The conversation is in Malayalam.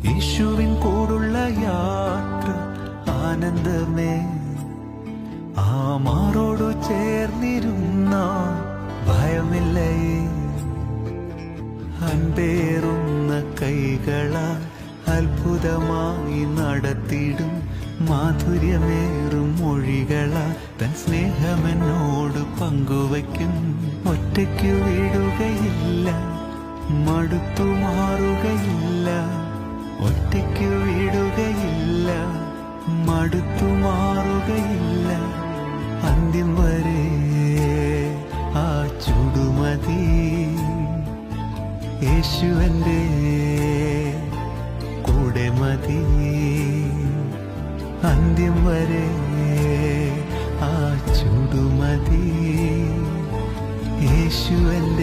യേശുവിൻ കൂടുള്ള യാത്ര ആനന്ദമേ. ആ മാറോടു ചേർന്നിരുന്ന ഭയമില്ലേ. അൻപേറുന്ന കൈകളാൽ അത്ഭുതമായി നടത്തിടും മാധുര്യമേറും മൊഴികളാൽ തൻ സ്നേഹമെന്നോട് പങ്കുവയ്ക്കും. ഒറ്റയ്ക്കു വീഴുകയില്ല, മടുത്തു മാറുകയില്ല. ഒറ്റയ്ക്കു വീഴുകയില്ല, മടുത്തു മാറുകയില്ല. അന്ത്യം വരെ ആ ചുടുമതി. യേശുവന്റെ കൂടെ മതി. അന്ത്യം വരെ ആ ചുടുമതി. യേശുവന്റെ